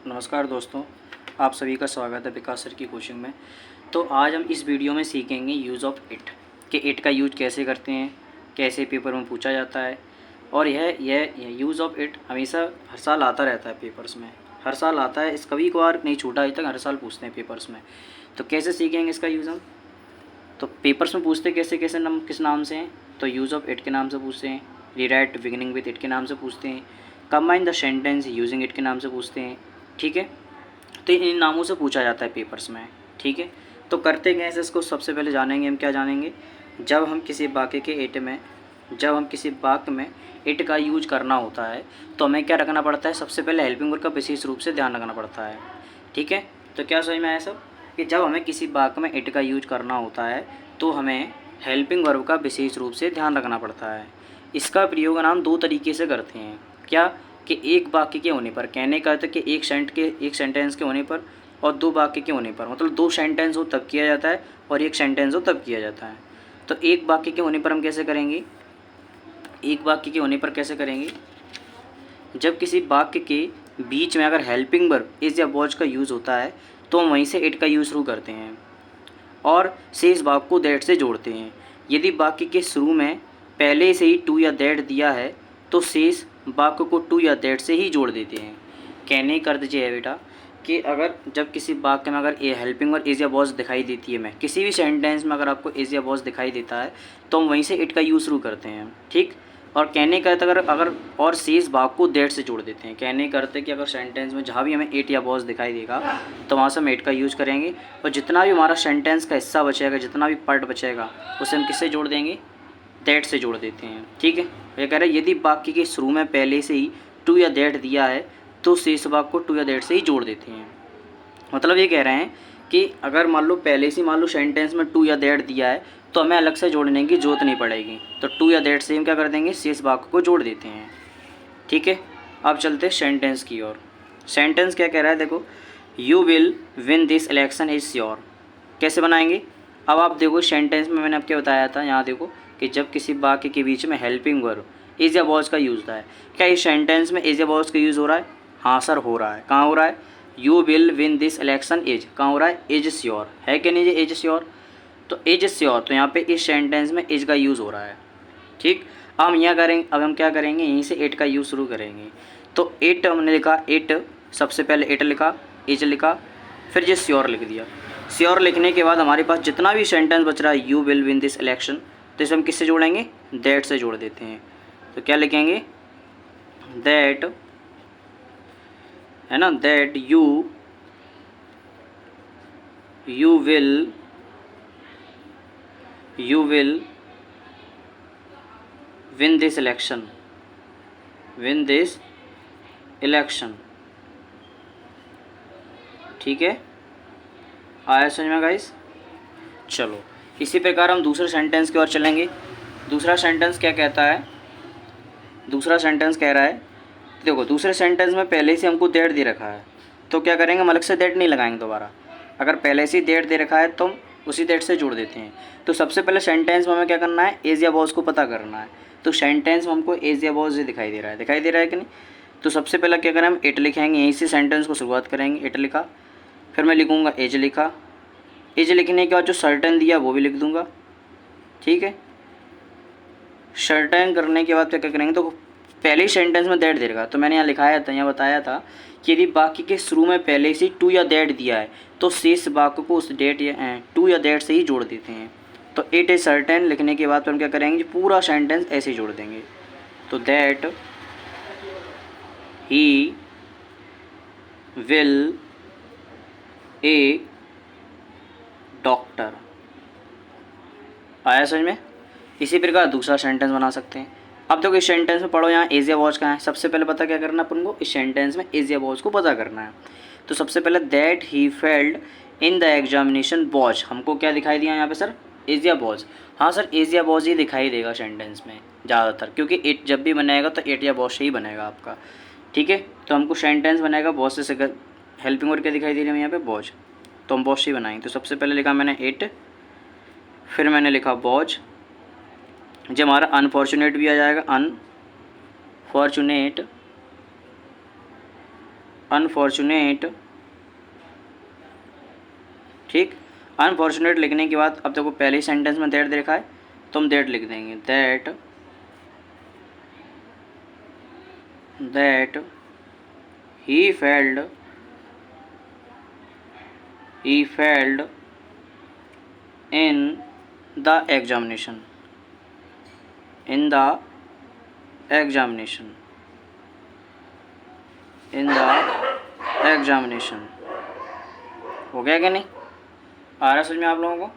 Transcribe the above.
नमस्कार दोस्तों, आप सभी का स्वागत है विकास सर की कोचिंग में। तो आज हम इस वीडियो में सीखेंगे यूज़ ऑफ इट कि इट का यूज कैसे करते हैं, कैसे पेपर में पूछा जाता है। और यह यूज़ ऑफ इट हमेशा हर साल आता रहता है पेपर्स में, हर साल आता है। इस कभी कभार नहीं छूटा अभी तक, हर साल पूछते हैं पेपर्स में। तो कैसे सीखेंगे इसका यूज़ हम? तो पेपर्स में पूछते कैसे कैसे किस नाम से हैं, तो यूज़ ऑफ इट के नाम से पूछते हैं, रीराइट बिगिनिंग विद इट के नाम से पूछते हैं, combine the sentence using it के नाम से पूछते हैं। ठीक है, तो इन नामों से पूछा जाता है पेपर्स में। ठीक है, तो करते क्या है इसको सबसे पहले जानेंगे हम। क्या जानेंगे? जब हम किसी वाक्य के वाक्य में इट का यूज करना होता है तो हमें क्या रखना पड़ता है? सबसे पहले हेल्पिंग वर्ब का विशेष रूप से ध्यान रखना पड़ता है। ठीक है, तो क्या समझ में आया सब कि जब हमें किसी वाक्य में इट का यूज करना होता है तो हमें हेल्पिंग वर्ब का विशेष रूप से ध्यान रखना पड़ता है। इसका प्रयोग हम दो तरीके से करते हैं। क्या कि एक वाक्य के होने पर, कहने का अर्थ कि एक सेंटेंस के होने पर और दो वाक्य के होने पर, मतलब दो सेंटेंस हो तब किया जाता है और एक सेंटेंस हो तब किया जाता है। तो एक वाक्य के होने पर हम कैसे करेंगे? एक वाक्य के होने पर कैसे करेंगे? जब किसी वाक्य के बीच में अगर हेल्पिंग वर्ब इज या वॉज का यूज़ होता है तो हम वहीं से इट का यूज़ शुरू करते हैं और शेष भाग को दैट से जोड़ते हैं। यदि वाक्य के शुरू में पहले से ही टू या दैट दिया है तो शेष वाक्य को टू या दैट से ही जोड़ देते हैं। कहने का अर्थ ये है बेटा कि अगर जब किसी वाक्य में अगर ए हेल्पिंग वर्ब इज या वॉज दिखाई देती है, मैं किसी भी सेंटेंस में अगर आपको इज या वॉज दिखाई देता है तो हम वहीं से इट का यूज़ शुरू करते हैं। ठीक, और कहने का अर्थ अगर और शेष भाग को दैट से जोड़ देते हैं। कहने का अर्थ है कि अगर सेंटेंस में जहाँ भी हमें इट या वॉज दिखाई देगा तो वहाँ से हम इट का यूज़ करेंगे और जितना भी हमारा सेंटेंस का हिस्सा बचेगा, जितना भी पार्ट बचेगा उसे हम किससे जोड़ देंगे? दैट से जोड़ देते हैं। ठीक है, ये कह रहे हैं यदि वाक्य के शुरू में पहले से ही टू या दैट दिया है तो शेष भाग को टू या दैट से ही जोड़ देते हैं। मतलब ये कह रहे हैं कि अगर मान लो पहले से मान लो सेंटेंस में टू या दैट दिया है तो हमें अलग से जोड़ने की जरूरत नहीं पड़ेगी, तो टू या दैट से हम क्या कर देंगे? शेष भाग को जोड़ देते हैं। ठीक है, अब चलते हैं सेंटेंस की ओर। सेंटेंस क्या कह रहा है? देखो, you will win this election is sure. कैसे बनाएंगे? अब आप देखो सेंटेंस में मैंने अब क्या बताया था, यहाँ देखो कि जब किसी वाक्य के बीच में हेल्पिंग वर्ब इज या वॉज का यूज़ होता है, क्या इस सेंटेंस में इज या वॉज का यूज़ हो रहा है? हाँ सर, हो रहा है। कहाँ हो रहा है? You will win this election is, कहाँ हो रहा है? इज श्योर है कि नहीं? इज श्योर, तो इज श्योर, तो यहाँ पे इस सेंटेंस में इज का यूज़ हो रहा है। ठीक, अब हम यहाँ करेंगे, अब हम क्या करेंगे? यहीं से इट का यूज़ शुरू करेंगे। तो इट हमने लिखा, इट सबसे पहले इट लिखा, इज लिखा, फिर ये श्योर लिख दिया। श्योर लिखने के बाद हमारे पास जितना भी सेंटेंस बच रहा है, you will win this election, तो इसे हम किससे जोड़ेंगे? दैट से जोड़ देते हैं। तो क्या लिखेंगे? दैट, है ना, that you will win this election, win this election. ठीक है, आया समझ में गाइस? चलो, इसी प्रकार हम दूसरे सेंटेंस की ओर चलेंगे। दूसरा सेंटेंस क्या कहता है? दूसरा सेंटेंस कह रहा है, देखो दूसरे सेंटेंस में पहले से हमको दैट दे रखा है तो क्या करेंगे? हम अलग से दैट नहीं लगाएंगे दोबारा। अगर पहले से ही दैट दे रखा है तो हम उसी दैट से जोड़ देते हैं। तो सबसे पहले सेंटेंस में हमें क्या करना है? इज या वॉज को पता करना है। तो सेंटेंस में हमको इज या वॉज दिखाई दे रहा है, दिखाई दे रहा है कि नहीं? तो सबसे पहले क्या करें? हम इट लिखेंगे, यहीं से सेंटेंस को शुरुआत करेंगे। इट लिखा, फिर मैं लिखूँगा इज लिखा, इज लिखने के बाद जो सर्टेन दिया वो भी लिख दूँगा। ठीक है, सर्टेन करने के बाद क्या करेंगे? तो पहले ही सेंटेंस में दैट दे रखा, तो मैंने यहाँ लिखाया था, यहाँ बताया था कि यदि वाक्य के शुरू में पहले से टू या दैट दिया है तो शेष वाक्य को उस डेट या टू या दैट से ही जोड़ देते हैं। तो इट इज सर्टेन लिखने के बाद हम क्या करेंगे? पूरा सेंटेंस ऐसे ही जोड़ देंगे। तो that he will A doctor. आया समझ में? इसी प्रकार दूसरा सेंटेंस बना सकते हैं। अब देखो इस सेंटेंस में पढ़ो, यहाँ इज या वॉज कहाँ है? सबसे पहले पता क्या करना अपन को? इस सेंटेंस में इज या वॉज को पता करना है। तो सबसे पहले that he failed in the examination was, हमको क्या दिखाई दिया यहाँ पे सर? इज या वॉज। हाँ सर, इज या वॉज ही दिखाई देगा सेंटेंस में ज़्यादातर, क्योंकि इट जब भी बनेगा तो इट या वॉज से ही बनेगा आपका। ठीक है, तो हमको सेंटेंस बनेगा वॉज से हेल्पिंग वर्ब क्या दिखाई दे रही है यहाँ पे? वॉज, तो हम वॉज से ही बनाएंगे। तो सबसे पहले लिखा मैंने इट, फिर मैंने लिखा वॉज। जब हमारा अनफॉर्चुनेट भी आ जाएगा, अनफॉर्चुनेट, अनफॉर्चुनेट, ठीक। अनफॉर्चुनेट लिखने के बाद अब देखो पहले ही सेंटेंस में दैट देखा है तो हम दैट लिख देंगे, that he failed in the examination, हो गया क्या नहीं? आ रहा समझ में आप लोगों को?